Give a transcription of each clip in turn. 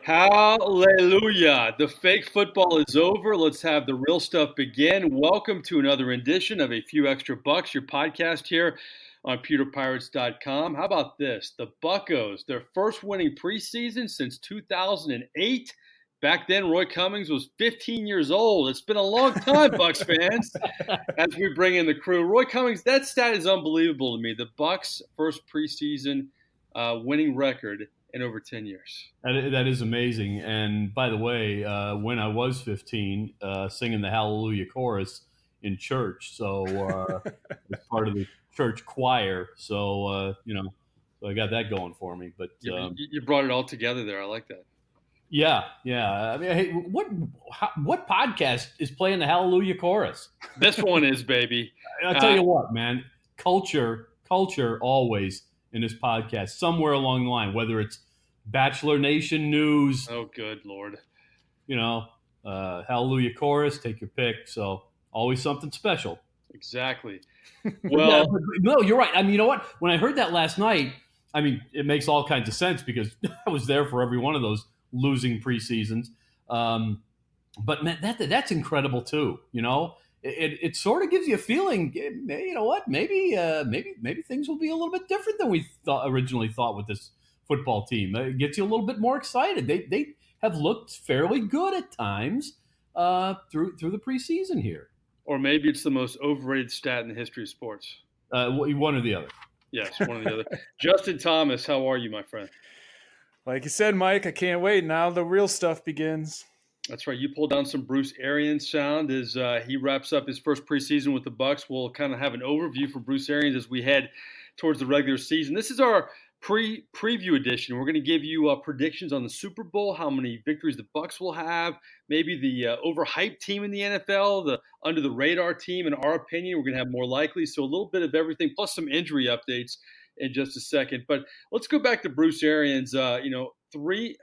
Hallelujah. The fake football is over. Let's have the real stuff begin. Welcome to another edition of A Few Extra Bucs, your podcast here on pewterpirates.com. How about this? The Buccos, their first winning preseason since 2008. Back then, Roy Cummings was 15 years old. It's been a long time, Bucs fans, as we bring in the crew. Roy Cummings, that stat is unbelievable to me. The Bucs' first preseason winning record in over 10 years. That is amazing. And by the way, when I was 15, singing the Hallelujah chorus in church, so as part of the church choir, so I got that going for me. But you brought it all together there. I like that. Yeah. I mean, hey, what podcast is playing the Hallelujah chorus? This one is, baby. I'll tell you what, man. Culture always in this podcast, somewhere along the line, whether it's Bachelor Nation news. Oh, good Lord. Hallelujah chorus, take your pick. So always something special. Exactly. Well, no, you're right. I mean, you know what? When I heard that last night, I mean, it makes all kinds of sense because I was there for every one of those losing preseasons. But man, that's incredible too. It sort of gives you a feeling. You know what? Maybe things will be a little bit different than we originally thought with this football team. It gets you a little bit more excited. They have looked fairly good at times through the preseason here. Or maybe it's the most overrated stat in the history of sports. One or the other. Yes, one or the other. Justin Thomas, how are you, my friend? Like you said, Mike, I can't wait. Now the real stuff begins. That's right. You pulled down some Bruce Arians sound as he wraps up his first preseason with the Bucs. We'll kind of have an overview for Bruce Arians as we head towards the regular season. This is our preview edition. We're going to give you predictions on the Super Bowl, how many victories the Bucs will have, maybe the overhyped team in the NFL, the under the radar team. In our opinion, we're going to have more likely. So a little bit of everything, plus some injury updates in just a second. But let's go back to Bruce Arians. Three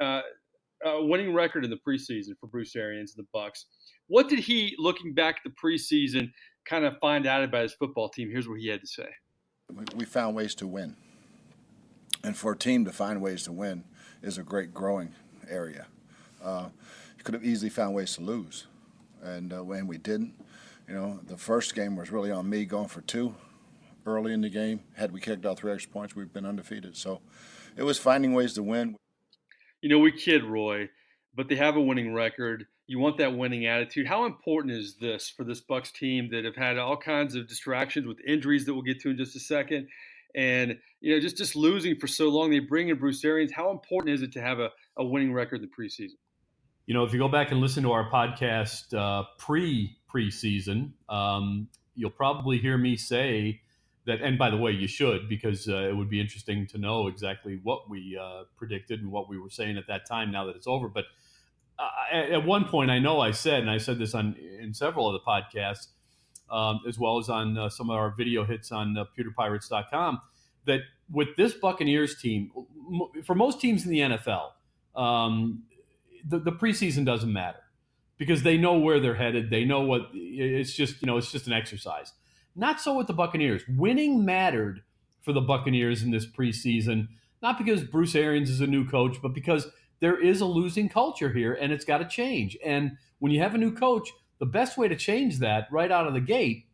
winning record in the preseason for Bruce Arians and the Bucs. What did he, looking back at the preseason, kind of find out about his football team? Here's what he had to say. We found ways to win. And for a team to find ways to win is a great growing area. You could have easily found ways to lose. And when we didn't, the first game was really on me going for two early in the game. Had we kicked out 3 extra points, we'd been undefeated. So it was finding ways to win. We kid, Roy, but they have a winning record. You want that winning attitude. How important is this for this Bucs team that have had all kinds of distractions with injuries that we'll get to in just a second? And, just losing for so long, they bring in Bruce Arians. How important is it to have a winning record in the preseason? If you go back and listen to our podcast preseason, you'll probably hear me say that, and by the way, you should, because it would be interesting to know exactly what we predicted and what we were saying at that time now that it's over. But at one point, I know I said, and I said this in several of the podcasts, as well as on some of our video hits on pewterpirates.com, that with this Buccaneers team, for most teams in the NFL, the preseason doesn't matter because they know where they're headed. They know what it's just an exercise. Not so with the Buccaneers. Winning mattered for the Buccaneers in this preseason, not because Bruce Arians is a new coach, but because there is a losing culture here and it's got to change. And when you have a new coach, the best way to change that right out of the gate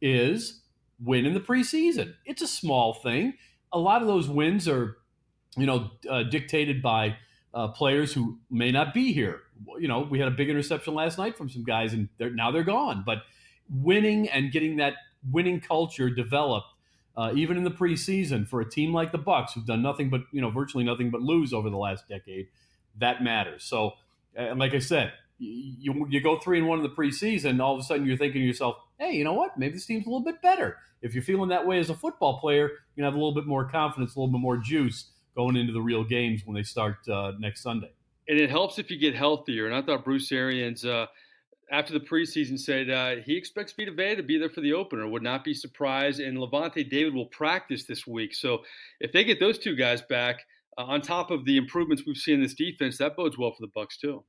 is win in the preseason. It's a small thing. A lot of those wins are, dictated by players who may not be here. We had a big interception last night from some guys, and now they're gone. But winning and getting that winning culture developed, even in the preseason, for a team like the Bucs, who've done nothing but, virtually nothing but lose over the last decade, that matters. So, like I said, you go 3-1 in the preseason, and all of a sudden you're thinking to yourself, hey, you know what? Maybe this team's a little bit better. If you're feeling that way as a football player, you can have a little bit more confidence, a little bit more juice going into the real games when they start next Sunday. And it helps if you get healthier. And I thought Bruce Arians, after the preseason, said he expects Vita Vea to be there for the opener, would not be surprised. And Levante David will practice this week. So if they get those two guys back, on top of the improvements we've seen in this defense, that bodes well for the Bucs too.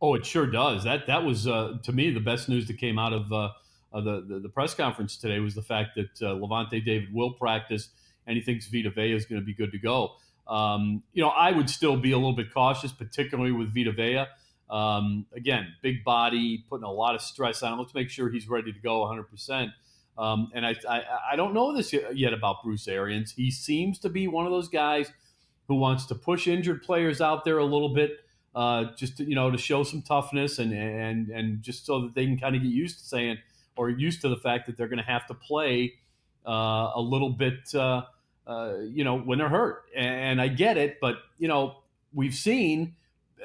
Oh, it sure does. That was, to me, the best news that came out of the press conference today was the fact that Levante David will practice, and he thinks Vita Vea is going to be good to go. I would still be a little bit cautious, particularly with Vita Vea. Again, big body, putting a lot of stress on him. Let's make sure he's ready to go 100%. And I don't know this yet about Bruce Arians. He seems to be one of those guys who wants to push injured players out there a little bit, just to show some toughness and just so that they can kind of get used to the fact that they're going to have to play a little bit, when they're hurt. And I get it, but we've seen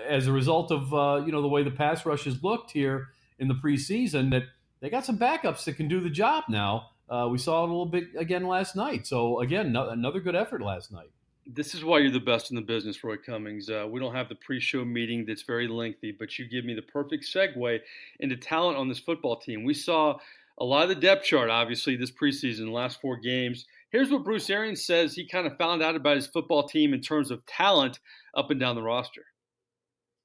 as a result of the way the pass rush has looked here in the preseason that they got some backups that can do the job now. We saw it a little bit again last night. So again, another good effort last night. This is why you're the best in the business, Roy Cummings. We don't have the pre-show meeting that's very lengthy, but you give me the perfect segue into talent on this football team. We saw a lot of the depth chart, obviously, this preseason, the last 4 games. Here's what Bruce Arians says he kind of found out about his football team in terms of talent up and down the roster.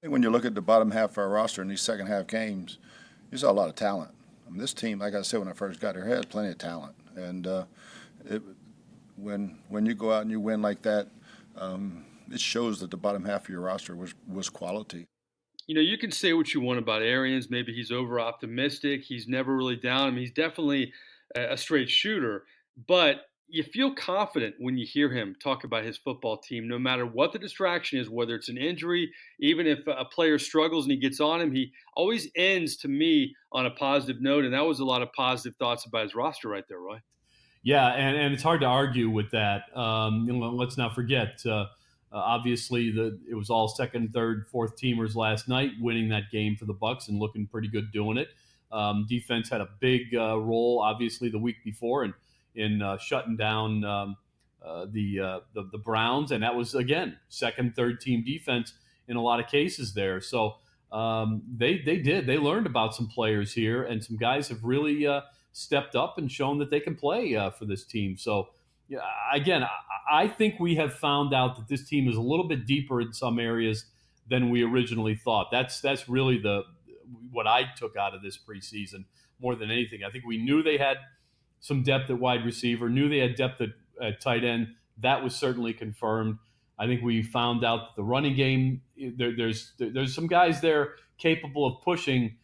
When you look at the bottom half of our roster in these second half games, you saw a lot of talent. I mean, this team, like I said when I first got here, has plenty of talent. And when you go out and you win like that, it shows that the bottom half of your roster was quality. You can say what you want about Arians. Maybe he's over-optimistic. He's never really down. I mean, he's definitely a straight shooter. But you feel confident when you hear him talk about his football team, no matter what the distraction is, whether it's an injury, even if a player struggles and he gets on him, he always ends, to me, on a positive note. And that was a lot of positive thoughts about his roster right there, Roy. Yeah, and it's hard to argue with that. Let's not forget, obviously, it was all second, third, fourth teamers last night winning that game for the Bucs and looking pretty good doing it. Defense had a big role, obviously, the week before in shutting down the Browns, and that was, again, second, third team defense in a lot of cases there. So they learned about some players here, and some guys have really stepped up and shown that they can play for this team. So, again, I think we have found out that this team is a little bit deeper in some areas than we originally thought. That's really what I took out of this preseason more than anything. I think we knew they had some depth at wide receiver, knew they had depth at tight end. That was certainly confirmed. I think we found out that the running game, there's some guys there capable of pushing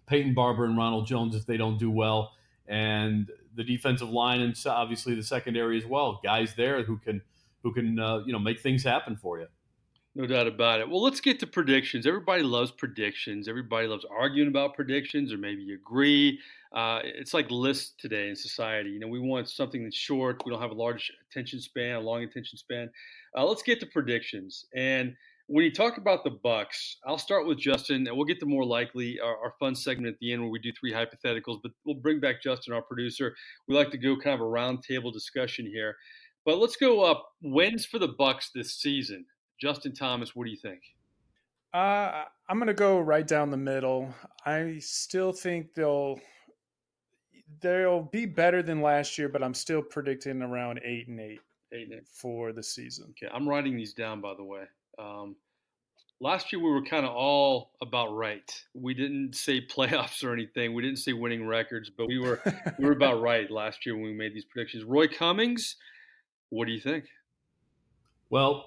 Peyton Barber and Ronald Jones if they don't do well, and the defensive line and obviously the secondary as well. Guys there who can make things happen for you. No doubt about it. Well, let's get to predictions. Everybody loves predictions. Everybody loves arguing about predictions, or maybe you agree. It's like lists today in society. We want something that's short. We don't have a large attention span, a long attention span. Let's get to predictions. And when you talk about the Bucs, I'll start with Justin, and we'll get to more likely our fun segment at the end where we do 3 hypotheticals. But we'll bring back Justin, our producer. We like to go kind of a roundtable discussion here. But let's go up wins for the Bucs this season. Justin Thomas, what do you think? I'm going to go right down the middle. I still think they'll be better than last year, but I'm still predicting around 8-8 for the season. Okay, I'm writing these down, by the way. Last year we were kind of all about right. We didn't say playoffs or anything. We didn't say winning records, but we were about right last year when we made these predictions. Roy Cummings, what do you think? Well,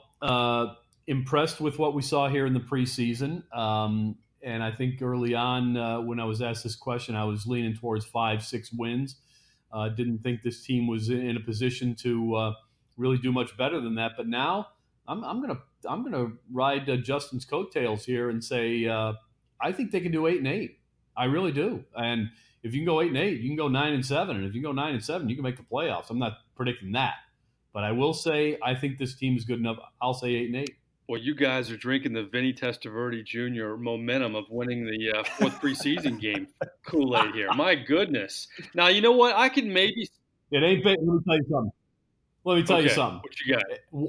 impressed with what we saw here in the preseason. And I think early on when I was asked this question, I was leaning towards 5-6 wins. Didn't think this team was in a position to really do much better than that. But now I'm gonna ride Justin's coattails here and say I think they can do 8-8. I really do. And if you can go 8-8, you can go 9-7. And if you go 9-7, you can make the playoffs. I'm not predicting that. But I will say I think this team is good enough. I'll say 8-8. Well, you guys are drinking the Vinny Testaverde Jr. momentum of winning the 4th preseason game Kool-Aid here. My goodness. Now, you know what? I can maybe – It ain't – let me tell you something. Let me tell you something. What you got?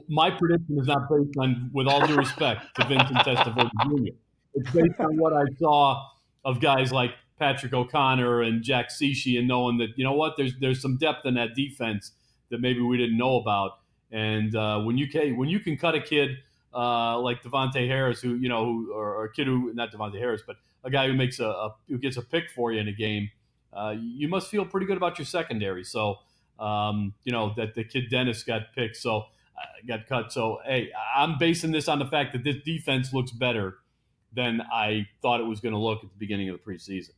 My prediction is not based on, with all due respect to Vincent Testaverde Jr. It's based on what I saw of guys like Patrick O'Connor and Jack Cichy, and knowing that, you know what, there's some depth in that defense that maybe we didn't know about. And when you can cut a kid like Devontae Harris, or a kid who, not Devontae Harris, but a guy who makes who gets a pick for you in a game, you must feel pretty good about your secondary. So, that the kid Dennis got picked. So got cut. So, hey, I'm basing this on the fact that this defense looks better than I thought it was going to look at the beginning of the preseason.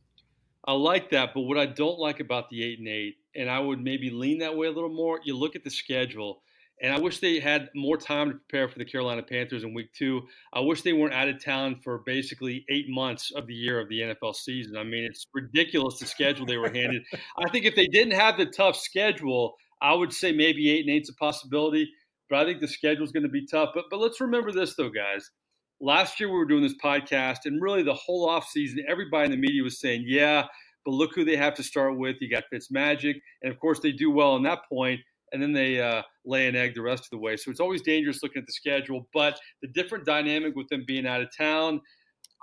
I like that, but what I don't like about the 8-8, and I would maybe lean that way a little more, you look at the schedule, and I wish they had more time to prepare for the Carolina Panthers in week 2. I wish they weren't out of town for basically 8 months of the year of the NFL season. I mean, it's ridiculous the schedule they were handed. I think if they didn't have the tough schedule, I would say maybe 8-8 is a possibility, but I think the schedule is going to be tough. But let's remember this, though, guys. Last year we were doing this podcast, and really the whole offseason, everybody in the media was saying, yeah, but look who they have to start with. You got Fitzmagic, and of course they do well on that point, and then they lay an egg the rest of the way. So it's always dangerous looking at the schedule, but the different dynamic with them being out of town,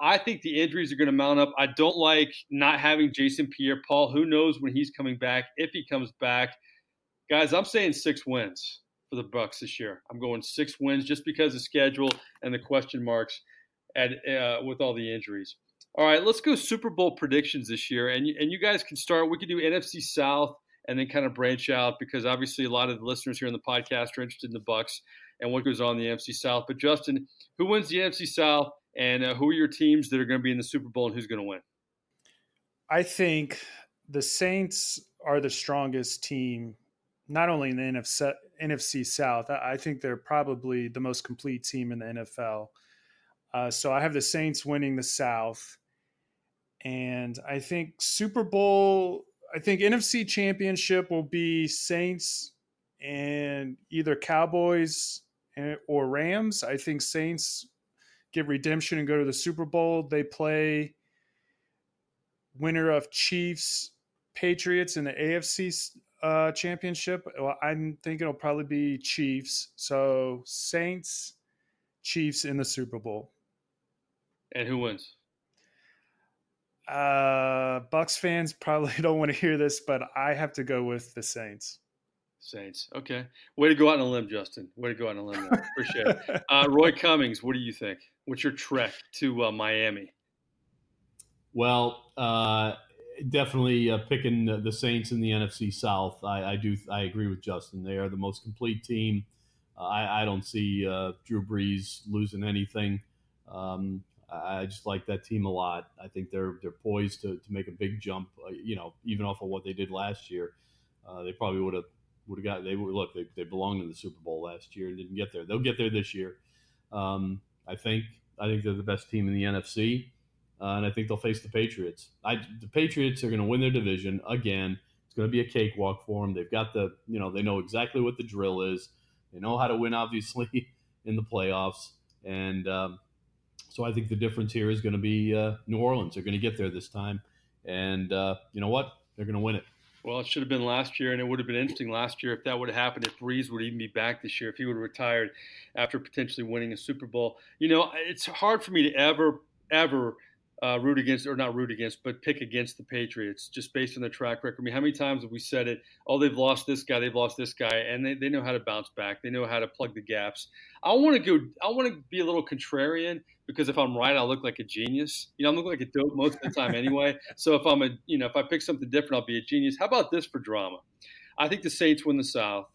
I think the injuries are going to mount up. I don't like not having Jason Pierre-Paul. Who knows when he's coming back, if he comes back. Guys, I'm saying 6 wins for the Bucs this year. I'm going 6 wins just because of schedule and the question marks with all the injuries. All right, let's go Super Bowl predictions this year, and you guys can start. We could do NFC South and then kind of branch out because obviously a lot of the listeners here on the podcast are interested in the Bucs and what goes on in the NFC South. But Justin, who wins the NFC South, and who are your teams that are going to be in the Super Bowl, and who's going to win? I think the Saints are the strongest team, not only in the NFC South. I think they're probably the most complete team in the NFL. So I have the Saints winning the South. And I think NFC Championship will be Saints and either Cowboys or Rams. I think Saints get redemption and go to the Super Bowl. They play winner of Chiefs Patriots in the AFC Championship. Well, I'm thinking it'll probably be Chiefs. So Saints, Chiefs in the Super Bowl. And who wins? Bucs fans probably don't want to hear this, but I have to go with the Saints. Saints. Okay. Way to go out on a limb, Justin. Way to go out on a limb. There. Appreciate it. Roy Cummings, what do you think? What's your trek to Miami? Well, definitely picking the Saints in the NFC South. I agree with Justin. They are the most complete team. I don't see Drew Brees losing anything. I just like that team a lot. I think they're poised to make a big jump. Even off of what they did last year, they probably would have got. They belonged in the Super Bowl last year and didn't get there. They'll get there this year. I think they're the best team in the NFC, and I think they'll face the Patriots. The Patriots are going to win their division again. It's going to be a cakewalk for them. They've got they know exactly what the drill is. They know how to win, obviously, in the playoffs, and so I think the difference here is going to be New Orleans. They're going to get there this time. And you know what? They're going to win it. Well, it should have been last year, and it would have been interesting last year if that would have happened, if Brees would even be back this year, if he would have retired after potentially winning a Super Bowl. It's hard for me to ever root against, or not root against, but pick against the Patriots just based on their track record. I mean, how many times have we said it? Oh, they've lost this guy, and they know how to bounce back. They know how to plug the gaps. I want to be a little contrarian because if I'm right, I'll look like a genius. I'm looking like a dope most of the time anyway. So if I pick something different, I'll be a genius. How about this for drama? I think the Saints win the South.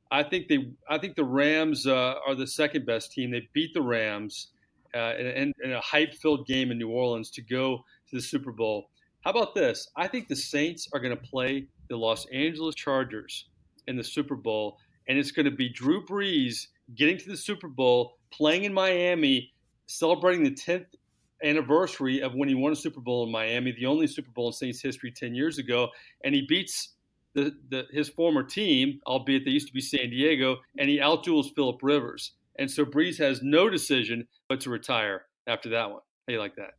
I think the Rams are the second best team. They beat the Rams in a hype-filled game in New Orleans to go to the Super Bowl. How about this? I think the Saints are going to play the Los Angeles Chargers in the Super Bowl, and it's going to be Drew Brees getting to the Super Bowl, playing in Miami, celebrating the 10th anniversary of when he won a Super Bowl in Miami, the only Super Bowl in Saints history 10 years ago, and he beats his former team, albeit they used to be San Diego, and he outduels Phillip Rivers. And so Brees has no decision but to retire after that one. How do you like that?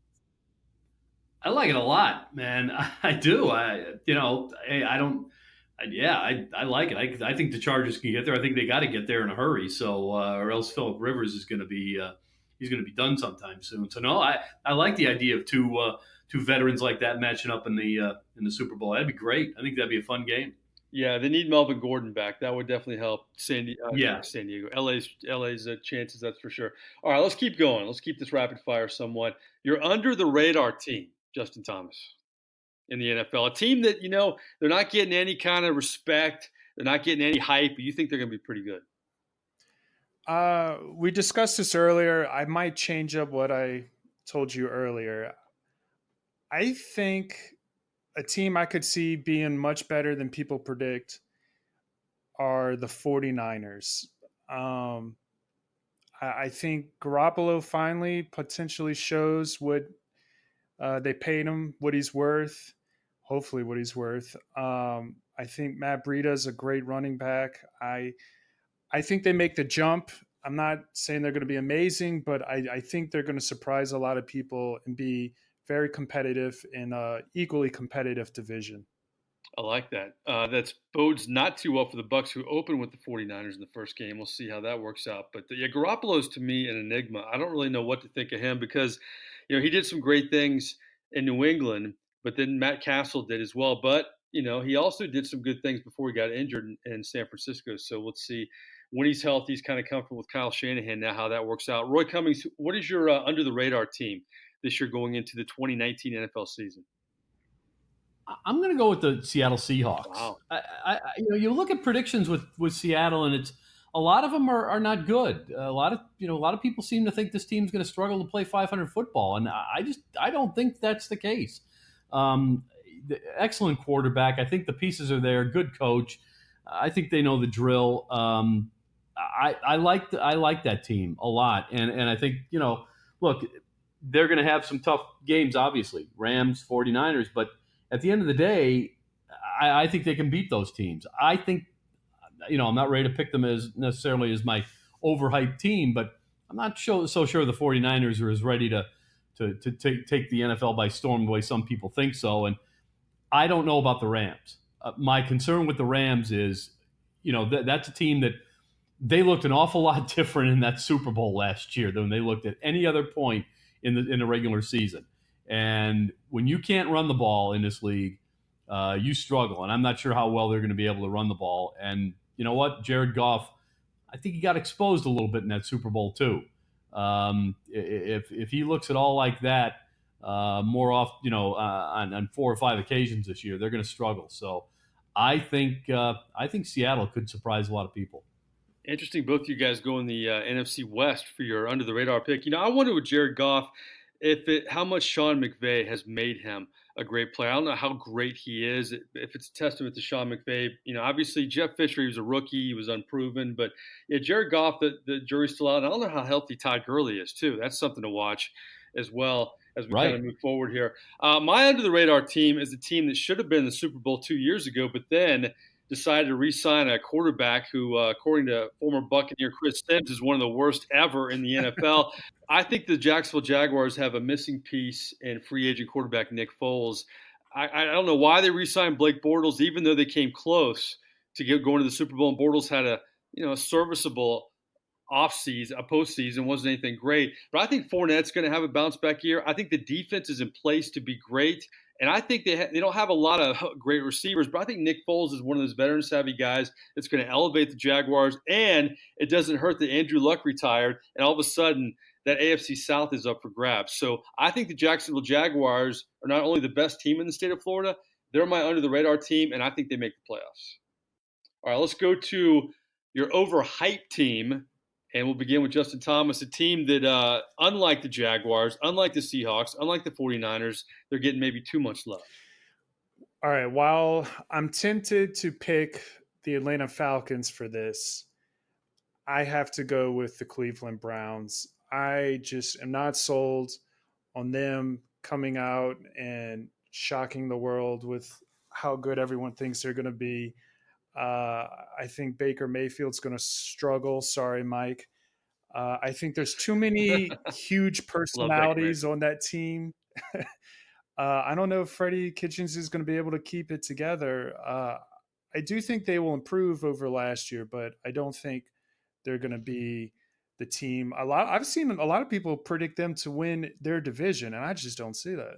I like it a lot, man. I do. I like it. I think the Chargers can get there. I think they got to get there in a hurry. So, or else Phillip Rivers is going to be he's going to be done sometime soon. So, no, I like the idea of two veterans like that matching up in the Super Bowl. That'd be great. I think that'd be a fun game. Yeah, they need Melvin Gordon back. That would definitely help San Diego, LA's chances, that's for sure. All right, let's keep going. Let's keep this rapid fire somewhat. You're under the radar team, Justin Thomas, in the NFL. A team that, they're not getting any kind of respect. They're not getting any hype, but you think they're going to be pretty good. We discussed this earlier. I might change up what I told you earlier. I think a team I could see being much better than people predict are the 49ers. Um, I think Garoppolo finally potentially shows what they paid him, what he's worth, hopefully what he's worth. I think Matt Breida is a great running back. I think they make the jump. I'm not saying they're going to be amazing, but I think they're going to surprise a lot of people and be very competitive in a equally competitive division. I like that. That's bodes not too well for the Bucs, who open with the 49ers in the first game. We'll see how that works out. But yeah, Garoppolo's to me an enigma. I don't really know what to think of him because, he did some great things in New England, but then Matt Castle did as well. But he also did some good things before he got injured in San Francisco. So let's see when he's healthy. He's kind of comfortable with Kyle Shanahan now. How that works out. Roy Cummings, what is your under the radar team this year going into the 2019 NFL season? I'm going to go with the Seattle Seahawks. Wow. You look at predictions with Seattle, and it's a lot of them are not good. A lot of people seem to think this team's going to struggle to play 500 football, and I don't think that's the case. Excellent quarterback. I think the pieces are there. Good coach. I think they know the drill. I like that team a lot, and I think look, they're going to have some tough games. Obviously, Rams, 49ers, but at the end of the day, I think they can beat those teams. I think, I'm not ready to pick them as necessarily as my overhyped team, but I'm not so sure the 49ers are as ready to take the NFL by storm the way some people think so. And I don't know about the Rams. My concern with the Rams is, that's a team that they looked an awful lot different in that Super Bowl last year than they looked at any other point in the regular season. And when you can't run the ball in this league, you struggle. And I'm not sure how well they're going to be able to run the ball. And you know what? Jared Goff, I think he got exposed a little bit in that Super Bowl too. If he looks at all like that more off, on 4 or 5 occasions this year, they're going to struggle. So I think Seattle could surprise a lot of people. Interesting, both you guys go in the NFC West for your under the radar pick. I wonder with Jared Goff how much Sean McVay has made him a great player. I don't know how great he is. If it's a testament to Sean McVay, obviously Jeff Fisher, he was a rookie, he was unproven, but yeah, Jared Goff, the jury's still out. And I don't know how healthy Todd Gurley is too. That's something to watch as well as we kind of move forward here. My under the radar team is a team that should have been in the Super Bowl 2 years ago, but then decided to re-sign a quarterback who, according to former Buccaneer Chris Sims, is one of the worst ever in the NFL. I think the Jacksonville Jaguars have a missing piece in free agent quarterback Nick Foles. I don't know why they re-signed Blake Bortles, even though they came close to going to the Super Bowl. And Bortles had a serviceable offseason, a postseason, wasn't anything great. But I think Fournette's going to have a bounce back year. I think the defense is in place to be great. And I think they don't have a lot of great receivers, but I think Nick Foles is one of those veteran-savvy guys that's going to elevate the Jaguars. And it doesn't hurt that Andrew Luck retired, and all of a sudden that AFC South is up for grabs. So I think the Jacksonville Jaguars are not only the best team in the state of Florida, they're my under-the-radar team, and I think they make the playoffs. All right, let's go to your overhyped team. And we'll begin with Justin Thomas, a team that, unlike the Jaguars, unlike the Seahawks, unlike the 49ers, they're getting maybe too much love. All right. While I'm tempted to pick the Atlanta Falcons for this, I have to go with the Cleveland Browns. I just am not sold on them coming out and shocking the world with how good everyone thinks they're going to be. I think Baker Mayfield's going to struggle. Sorry, Mike. I think there's too many huge personalities on that team. I don't know if Freddie Kitchens is going to be able to keep it together. I do think they will improve over last year, but I don't think they're going to be the team. I've seen a lot of people predict them to win their division, and I just don't see that.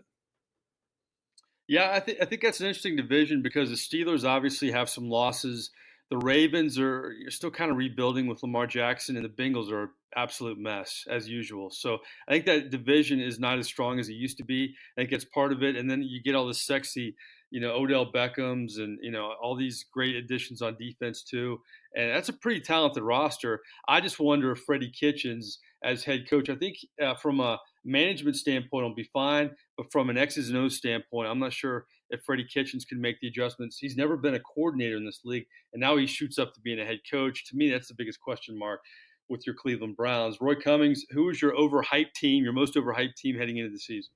Yeah, I think that's an interesting division because the Steelers obviously have some losses. The Ravens you're still kind of rebuilding with Lamar Jackson, and the Bengals are an absolute mess as usual. So I think that division is not as strong as it used to be. I think that's part of it. And then you get all this sexy, Odell Beckham's and, all these great additions on defense too. And that's a pretty talented roster. I just wonder if Freddie Kitchens as head coach, I think from a management standpoint, will be fine. But from an X's and O's standpoint, I'm not sure if Freddie Kitchens can make the adjustments. He's never been a coordinator in this league, and now he shoots up to being a head coach. To me, that's the biggest question mark with your Cleveland Browns. Roy Cummings, who is your overhyped team, your most overhyped team heading into the season?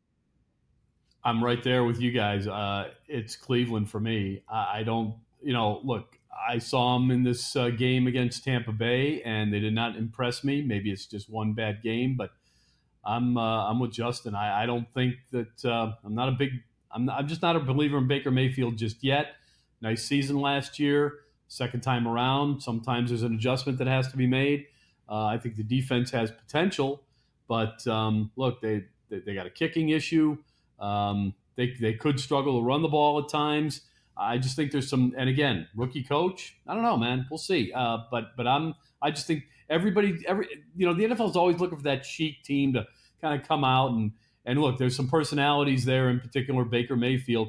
I'm right there with you guys. It's Cleveland for me. I don't, look, I saw them in this game against Tampa Bay, and they did not impress me. Maybe it's just one bad game, but I'm with Justin. I don't think that I'm just not a believer in Baker Mayfield just yet. Nice season last year. Second time around, sometimes there's an adjustment that has to be made. I think the defense has potential, but look, they got a kicking issue. They could struggle to run the ball at times. I just think there's some, and again, rookie coach. I don't know, man. We'll see. But I just think the NFL is always looking for that chic team to kind of come out and look. There's some personalities there, in particular Baker Mayfield.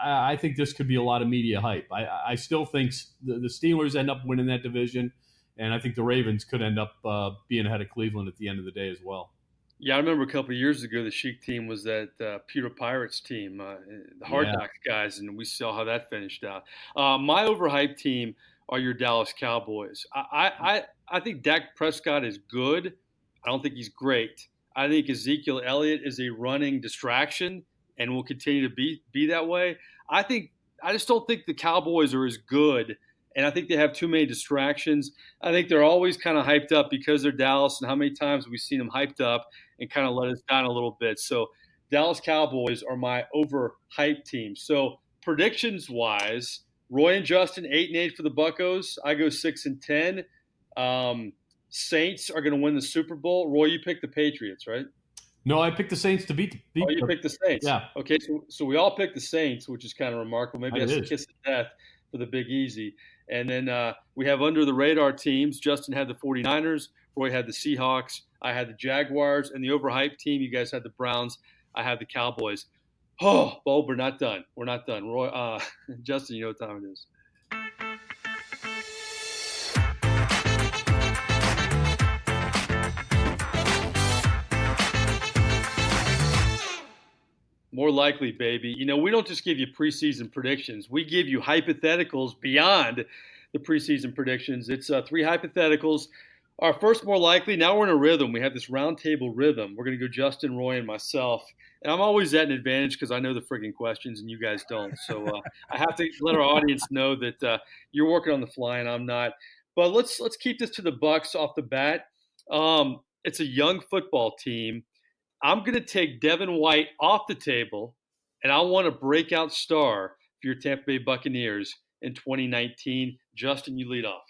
I think this could be a lot of media hype. I still think the Steelers end up winning that division, and I think the Ravens could end up being ahead of Cleveland at the end of the day as well. Yeah, I remember a couple of years ago, the Chic team was that Pewter Pirates team, the Hard Knocks guys, and we saw how that finished out. My overhyped team are your Dallas Cowboys. I think Dak Prescott is good. I don't think he's great. I think Ezekiel Elliott is a running distraction and will continue to be that way. I just don't think the Cowboys are as good, and I think they have too many distractions. I think they're always kind of hyped up because they're Dallas, and how many times have we seen them hyped up and kind of let us down a little bit. So Dallas Cowboys are my overhyped team. So predictions-wise, Roy and Justin 8-8 for the Buccos. I go 6-10. Saints are going to win the Super Bowl. Roy, you picked the Patriots, right? No, I picked the Saints to beat. Oh, you picked the Saints. Yeah. Okay, so we all picked the Saints, which is kind of remarkable. Maybe that's a kiss of death for the Big Easy. And then we have under the radar teams. Justin had the 49ers. Roy had the Seahawks. I had the Jaguars. And the overhyped team, you guys had the Browns. I had the Cowboys. Oh, but we're not done. We're not done. Roy, Justin, you know what time it is. More likely, baby. We don't just give you preseason predictions. We give you hypotheticals beyond the preseason predictions. It's 3 hypotheticals. Our first more likely, now we're in a rhythm. We have this roundtable rhythm. We're going to go Justin, Roy, and myself. And I'm always at an advantage because I know the friggin' questions and you guys don't. So I have to let our audience know that you're working on the fly and I'm not. But let's keep this to the Bucs off the bat. It's a young football team. I'm going to take Devin White off the table, and I want a breakout star for your Tampa Bay Buccaneers in 2019. Justin, you lead off.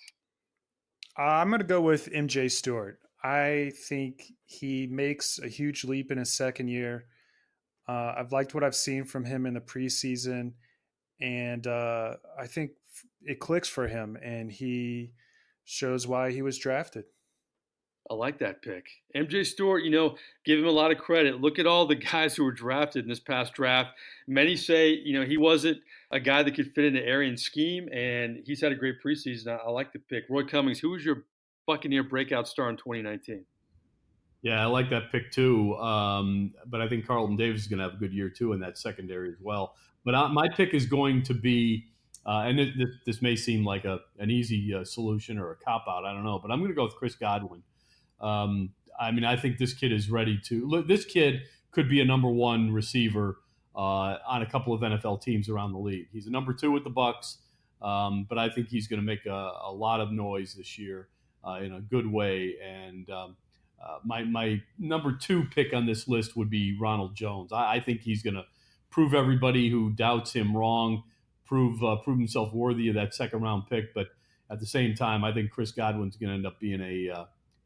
I'm going to go with MJ Stewart. I think he makes a huge leap in his second year. I've liked what I've seen from him in the preseason, and I think it clicks for him, and he shows why he was drafted. I like that pick. MJ Stewart, give him a lot of credit. Look at all the guys who were drafted in this past draft. Many say, he wasn't a guy that could fit in the Arian scheme, and he's had a great preseason. I like the pick. Roy Cummings, who was your Buccaneer breakout star in 2019? Yeah, I like that pick too. But I think Carlton Davis is going to have a good year too in that secondary as well. But my pick is going to be, and this may seem like an easy solution or a cop-out, I don't know, but I'm going to go with Chris Godwin. I think this kid is ready to look. This kid could be a number 1 receiver on a couple of NFL teams around the league. He's a number 2 with the Bucs, but I think he's going to make a lot of noise this year in a good way. And my number 2 pick on this list would be Ronald Jones. I think he's going to prove everybody who doubts him wrong, prove himself worthy of that second round pick. But at the same time, I think Chris Godwin's going to end up being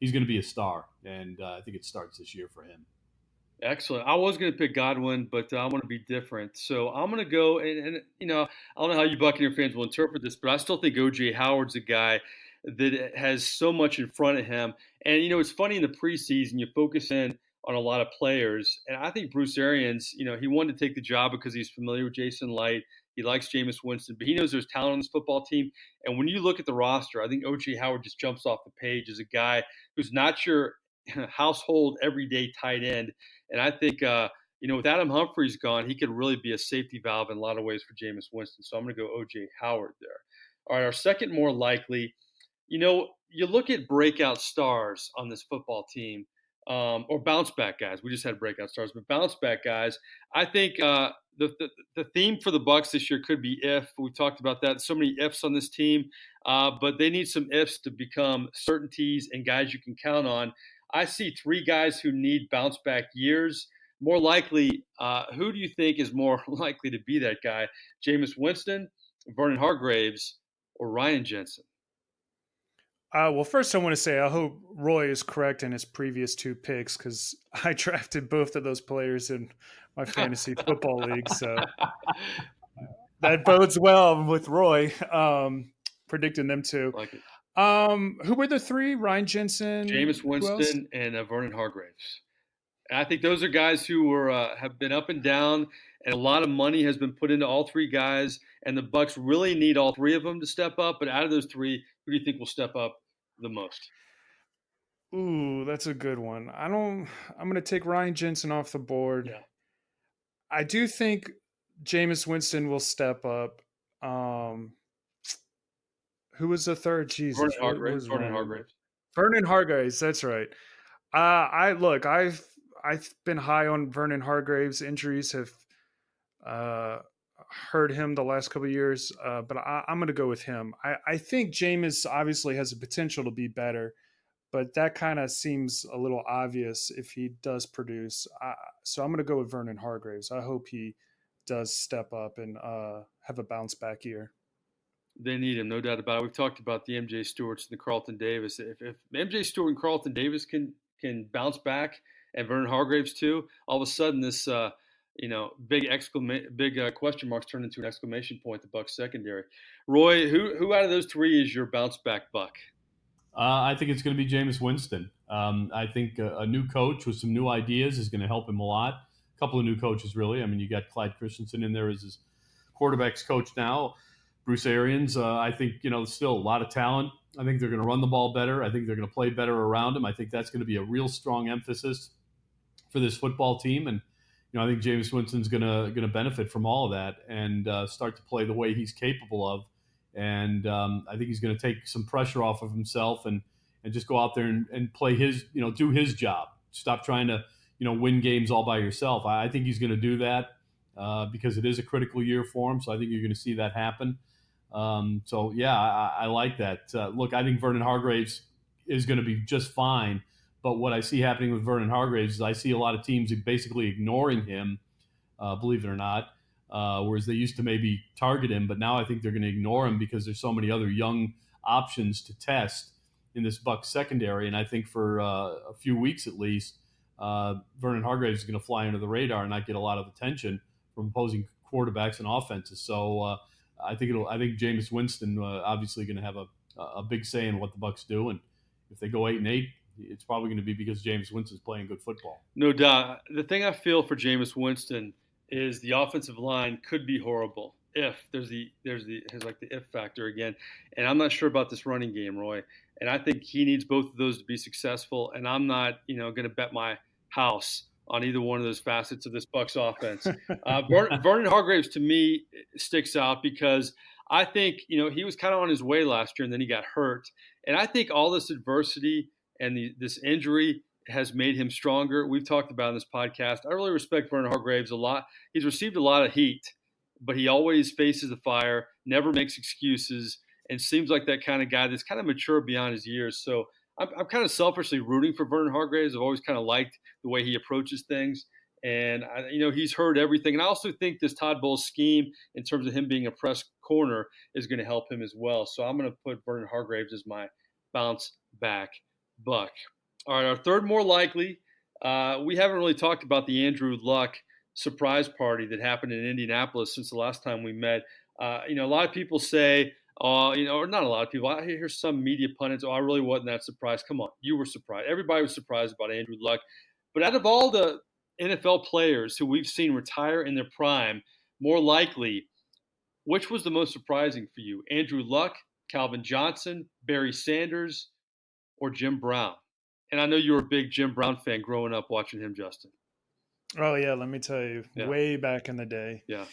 he's going to be a star, and I think it starts this year for him. Excellent. I was going to pick Godwin, but I want to be different. So I'm going to go, and I don't know how you Buccaneer fans will interpret this, but I still think O.J. Howard's a guy that has so much in front of him. And, it's funny in the preseason, you focus in on a lot of players, and I think Bruce Arians, he wanted to take the job because he's familiar with Jason Light. He likes Jameis Winston, but he knows there's talent on this football team. And when you look at the roster, I think O.J. Howard just jumps off the page as a guy who's not your household everyday tight end. And I think, with Adam Humphries gone, he could really be a safety valve in a lot of ways for Jameis Winston. So I'm going to go O.J. Howard there. All right, our second more likely, you look at breakout stars on this football team, or bounce back guys. We just had breakout stars, but bounce back guys. I think the theme for the Bucs this year could be if. We've talked about that. So many ifs on this team, but they need some ifs to become certainties and guys you can count on. I see three guys who need bounce back years. More likely, who do you think is more likely to be that guy? Jameis Winston, Vernon Hargreaves, or Ryan Jensen? Well, first I want to say I hope Roy is correct in his previous two picks because I drafted both of those players in my fantasy football league. So that bodes well with Roy predicting them too. Like it. Who were the three? Ryan Jensen, Jameis Winston, and Vernon Hargreaves. And I think those are guys who have been up and down, and a lot of money has been put into all three guys. And the Bucs really need all three of them to step up. But out of those three, who do you think will step up the most? Ooh, that's a good one. I'm going to take Ryan Jensen off the board. Yeah. I do think Jameis Winston will step up. Who was the third? Jesus, Vernon Hargreaves. Vernon Hargreaves. That's right. I've been high on Vernon Hargreaves. Injuries have hurt him the last couple of years, but I'm going to go with him. I think Jameis obviously has the potential to be better, but that kind of seems a little obvious if he does produce. So I'm going to go with Vernon Hargreaves. I hope he does step up and have a bounce back year. They need him, no doubt about it. We've talked about the MJ Stewarts and the Carlton Davis. If MJ Stewart and Carlton Davis can bounce back, and Vernon Hargreaves too, all of a sudden this big question marks turn into an exclamation point. The Bucs secondary. Roy, who out of those three is your bounce back Buck? I think it's going to be Jameis Winston. I think a new coach with some new ideas is going to help him a lot. A couple of new coaches, really. I mean, you got Clyde Christensen in there as his quarterbacks coach now. Bruce Arians, I think, still a lot of talent. I think they're going to run the ball better. I think they're going to play better around him. I think that's going to be a real strong emphasis for this football team. And, I think Jameis Winston's going to benefit from all of that and start to play the way he's capable of. And I think he's going to take some pressure off of himself and just go out there and play his, do his job. Stop trying to, win games all by yourself. I think he's going to do that because it is a critical year for him. So I think you're going to see that happen. I like that. Look, I think Vernon Hargreaves is going to be just fine. But what I see happening with Vernon Hargreaves is I see a lot of teams basically ignoring him, believe it or not, whereas they used to maybe target him. But now I think they're going to ignore him because there's so many other young options to test in this Bucs secondary. And I think for a few weeks at least, Vernon Hargreaves is going to fly under the radar and not get a lot of attention from opposing quarterbacks and offenses. So I think Jameis Winston obviously going to have a big say in what the Bucs do, and if they go 8-8, it's probably going to be because Jameis Winston's playing good football. No doubt. The thing I feel for Jameis Winston is the offensive line could be horrible if there's the if factor again, and I'm not sure about this running game, Roy. And I think he needs both of those to be successful. And I'm not going to bet my house on either one of those facets of this Bucs offense. Vernon Hargreaves to me sticks out because I think, he was kind of on his way last year and then he got hurt. And I think all this adversity and this injury has made him stronger. We've talked about in this podcast. I really respect Vernon Hargreaves a lot. He's received a lot of heat, but he always faces the fire, never makes excuses, and seems like that kind of guy that's kind of mature beyond his years. So I'm kind of selfishly rooting for Vernon Hargreaves. I've always kind of liked the way he approaches things. And, he's heard everything. And I also think this Todd Bowles scheme, in terms of him being a press corner, is going to help him as well. So I'm going to put Vernon Hargreaves as my bounce back Buck. All right, our third more likely, we haven't really talked about the Andrew Luck surprise party that happened in Indianapolis since the last time we met. A lot of people say, or not a lot of people. I hear some media pundits, I really wasn't that surprised. Come on, you were surprised. Everybody was surprised about Andrew Luck. But out of all the NFL players who we've seen retire in their prime, more likely, Which was the most surprising for you? Andrew Luck, Calvin Johnson, Barry Sanders, or Jim Brown? And I know you were a big Jim Brown fan growing up watching him, Justin. Oh yeah, let me tell you, Yeah. way back in the day. Yeah.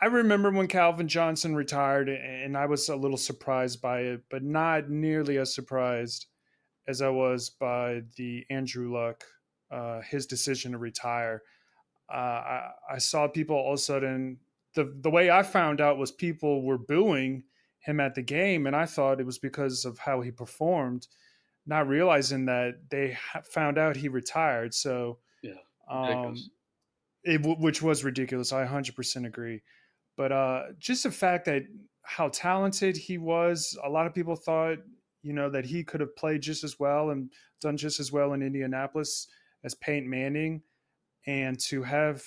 I remember when Calvin Johnson retired, and I was a little surprised by it, but not nearly as surprised as I was by the Andrew Luck, his decision to retire. I saw people all of a sudden. The way I found out was people were booing him at the game, and I thought it was because of how he performed, not realizing that they found out he retired. So, Yeah. um, which was ridiculous. I 100% agree. But just the fact that how talented he was, a lot of people thought, that he could have played just as well and done just as well in Indianapolis as Peyton Manning. And to have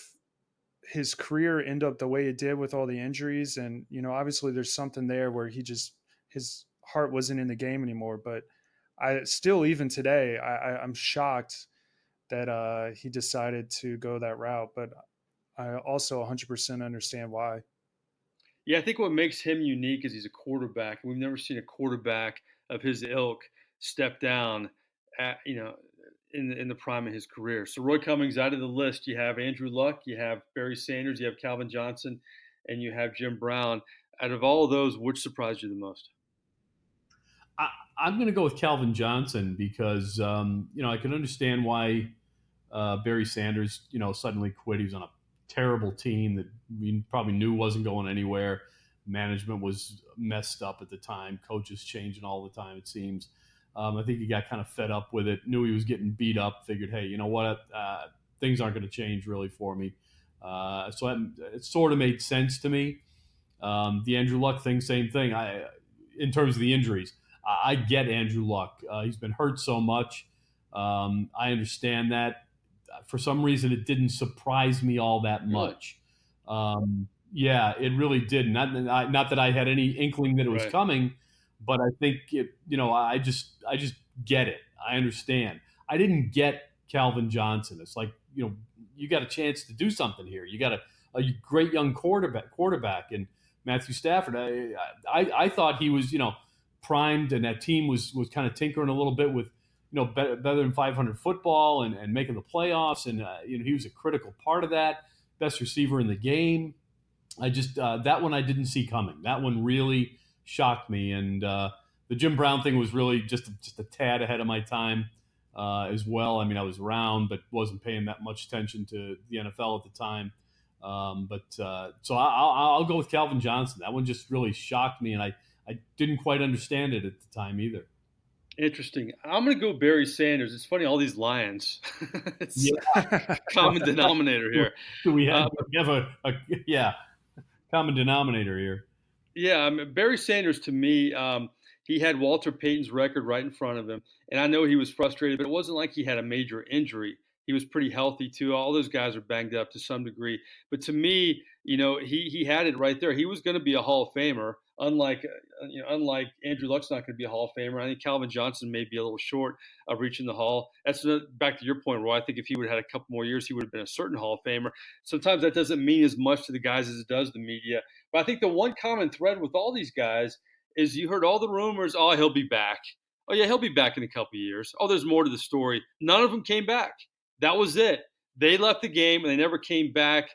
his career end up the way it did with all the injuries, and obviously there's something there where his heart wasn't in the game anymore. But I still, even today, I'm shocked that he decided to go that route. But I also 100% understand why. Yeah, I think what makes him unique is he's a quarterback. We've never seen a quarterback of his ilk step down in the prime of his career. So Roy Cummings out of the list. You have Andrew Luck, you have Barry Sanders, you have Calvin Johnson, and you have Jim Brown. Out of all of those, which surprised you the most? I'm going to go with Calvin Johnson because I can understand why Barry Sanders suddenly quit. He was on a terrible team that we probably knew wasn't going anywhere. Management was messed up at the time. Coaches changing all the time, it seems. I think he got kind of fed up with it, knew he was getting beat up, figured, hey, you know what? Things aren't going to change really for me. So it sort of made sense to me. The Andrew Luck thing, same thing. In terms of the injuries, I get Andrew Luck. He's been hurt so much. I understand that. For some reason, it didn't surprise me all that much. Yeah, it really did. Not that I had any inkling that it was coming, but I think it. I just get it. I understand. I didn't get Calvin Johnson. It's like you got a chance to do something here. You got a great young quarterback, and Matthew Stafford. I thought he was primed, and that team was kind of tinkering a little bit with better than 500 football and making the playoffs, and he was a critical part of that. Best receiver in the game. I just that one I didn't see coming. That one really shocked me, and the Jim Brown thing was really just a tad ahead of my time as well. I mean, I was around, but wasn't paying that much attention to the NFL at the time. So I'll go with Calvin Johnson. That one just really shocked me, and I didn't quite understand it at the time either. Interesting. I'm going to go Barry Sanders. It's funny, all these Lions. It's a common denominator here. We have a common denominator here. Yeah, I mean, Barry Sanders, to me, he had Walter Payton's record right in front of him. And I know he was frustrated, but it wasn't like he had a major injury. He was pretty healthy, too. All those guys are banged up to some degree. But to me, he had it right there. He was going to be a Hall of Famer. Unlike Andrew Luck's not going to be a Hall of Famer. I think Calvin Johnson may be a little short of reaching the Hall. That's back to your point, Roy. I think if he would have had a couple more years, he would have been a certain Hall of Famer. Sometimes that doesn't mean as much to the guys as it does the media. But I think the one common thread with all these guys is you heard all the rumors. Oh, he'll be back. Oh, yeah, he'll be back in a couple of years. Oh, there's more to the story. None of them came back. That was it. They left the game and they never came back.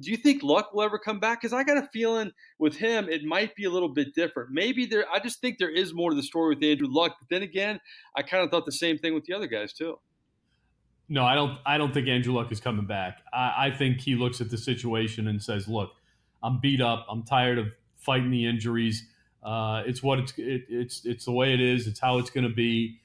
Do you think Luck will ever come back? Because I got a feeling with him, it might be a little bit different. I just think there is more to the story with Andrew Luck. But then again, I kind of thought the same thing with the other guys too. No, I don't think Andrew Luck is coming back. I think he looks at the situation and says, "Look, I'm beat up. I'm tired of fighting the injuries. It's the way it is. It's how it's going to be.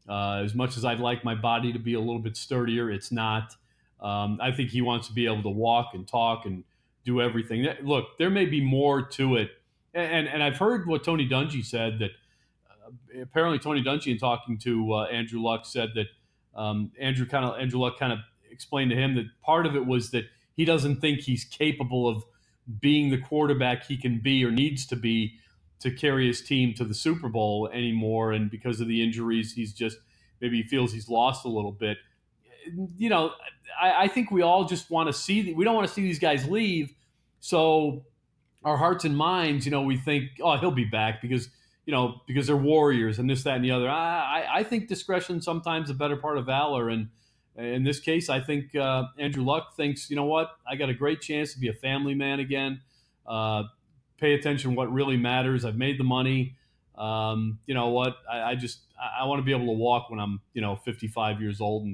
As much as I'd like my body to be a little bit sturdier, it's not." I think he wants to be able to walk and talk and do everything. Look, there may be more to it. And I've heard what Tony Dungy said, that apparently Tony Dungy, in talking to Andrew Luck, said that Andrew Luck kind of explained to him that part of it was that he doesn't think he's capable of being the quarterback he can be or needs to be to carry his team to the Super Bowl anymore. And because of the injuries, maybe he feels he's lost a little bit. I think we all just want to see. We don't want to see these guys leave, So our hearts and minds, we think, oh, he'll be back because they're warriors and this, that, and the other. I think discretion sometimes a better part of valor, and in this case, I think Andrew Luck thinks, you know what, I got a great chance to be a family man again. Pay attention to what really matters. I've made the money. You know what? I want to be able to walk when I'm 55 years old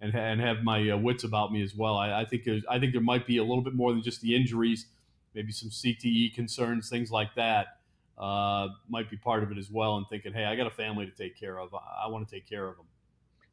and have my wits about me as well. I think there might be a little bit more than just the injuries, maybe some CTE concerns, things like that. Might be part of it as well, and thinking, hey, I got a family to take care of. I want to take care of them.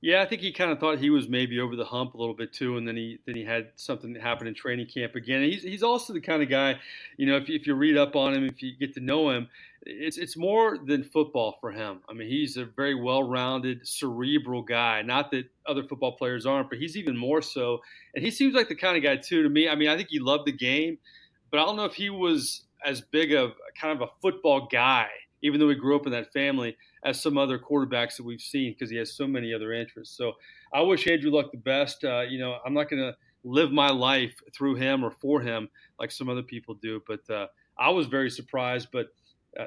Yeah, I think he kind of thought he was maybe over the hump a little bit too, and then he had something happen in training camp again. And he's also the kind of guy, if you read up on him, if you get to know him, it's more than football for him. I mean, he's a very well-rounded, cerebral guy. Not that other football players aren't, but he's even more so. And he seems like the kind of guy too to me. I mean, I think he loved the game, but I don't know if he was as big of kind of a football guy, even though he grew up in that family, as some other quarterbacks that we've seen, because he has so many other interests. So I wish Andrew Luck the best. I'm not going to live my life through him or for him like some other people do. But I was very surprised. But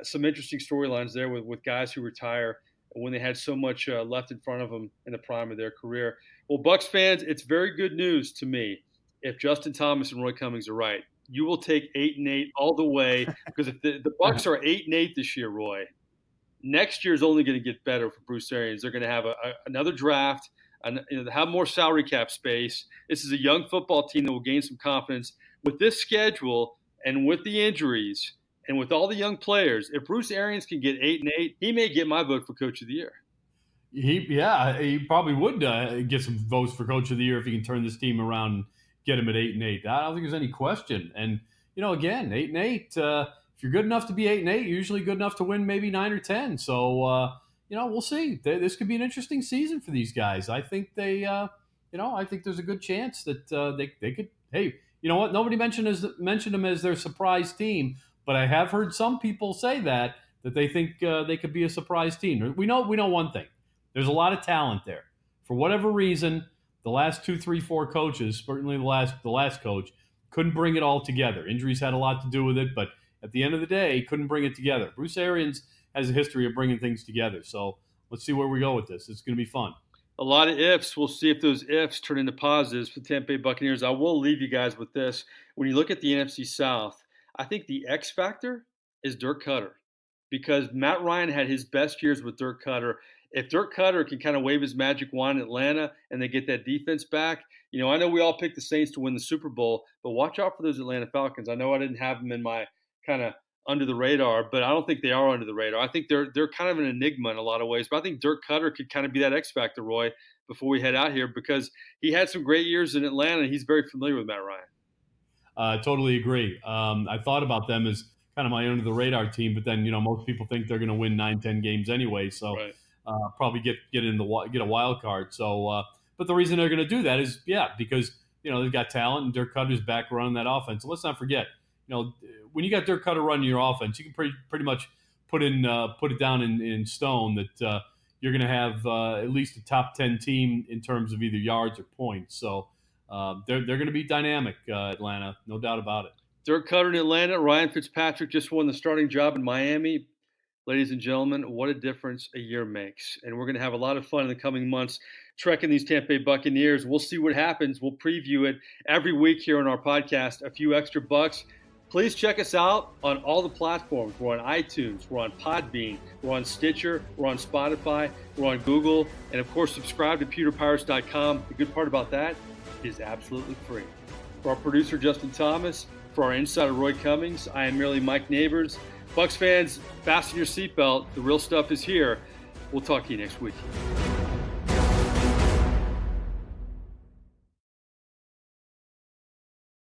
some interesting storylines there with guys who retire when they had so much left in front of them in the prime of their career. Well, Bucs fans, it's very good news to me if Justin Thomas and Roy Cummings are right. You will take 8-8 all the way, because if the Bucs are 8-8 this year, Roy, next year is only going to get better for Bruce Arians. They're going to have another draft, and have more salary cap space. This is a young football team that will gain some confidence with this schedule and with the injuries and with all the young players. If Bruce Arians can get 8-8, he may get my vote for Coach of the Year. He probably would get some votes for Coach of the Year if he can turn this team around and get him at 8-8. I don't think there's any question. And again, 8-8. If you're good enough to be 8-8, you're usually good enough to win maybe 9 or 10. So we'll see. This could be an interesting season for these guys. I think I think there's a good chance that they could. Hey, you know what? Nobody mentioned them as their surprise team, but I have heard some people say that they think they could be a surprise team. We know one thing. There's a lot of talent there. For whatever reason, the last 2, 3, 4 coaches, certainly the last coach, couldn't bring it all together. Injuries had a lot to do with it, but at the end of the day, couldn't bring it together. Bruce Arians has a history of bringing things together. So let's see where we go with this. It's going to be fun. A lot of ifs. We'll see if those ifs turn into positives for the Tampa Bay Buccaneers. I will leave you guys with this. When you look at the NFC South, I think the X factor is Dirk Cutter, because Matt Ryan had his best years with Dirk Cutter. If Dirk Cutter can kind of wave his magic wand in Atlanta and they get that defense back, I know we all picked the Saints to win the Super Bowl, but watch out for those Atlanta Falcons. I know I didn't have them in my kind of under the radar, but I don't think they are under the radar. I think they're kind of an enigma in a lot of ways, but I think Dirk Cutter could kind of be that X factor, Roy, before we head out here, because he had some great years in Atlanta and he's very familiar with Matt Ryan. Totally agree. I thought about them as kind of my under the radar team, but then most people think they're going to win 9-10 games anyway, so right. Probably get a wild card. So, but the reason they're going to do that is because they've got talent and Dirk Cutter's back running that offense. So let's not forget, when you got Dirk Cutter running your offense, you can pretty much put it down in stone that you're going to have at least a top 10 team in terms of either yards or points. So they're going to be dynamic, Atlanta, no doubt about it. Dirk Cutter in Atlanta. Ryan Fitzpatrick just won the starting job in Miami. Ladies and gentlemen, what a difference a year makes. And we're going to have a lot of fun in the coming months trekking these Tampa Bay Buccaneers. We'll see what happens. We'll preview it every week here on our podcast, A Few Extra Bucs. Please check us out on all the platforms. We're on iTunes. We're on Podbean. We're on Stitcher. We're on Spotify. We're on Google. And, of course, subscribe to pewterpirates.com. The good part about that is absolutely free. For our producer, Justin Thomas, for our insider, Roy Cummings, I am merely Mike Nabors. Bucs fans, fasten your seatbelt. The real stuff is here. We'll talk to you next week.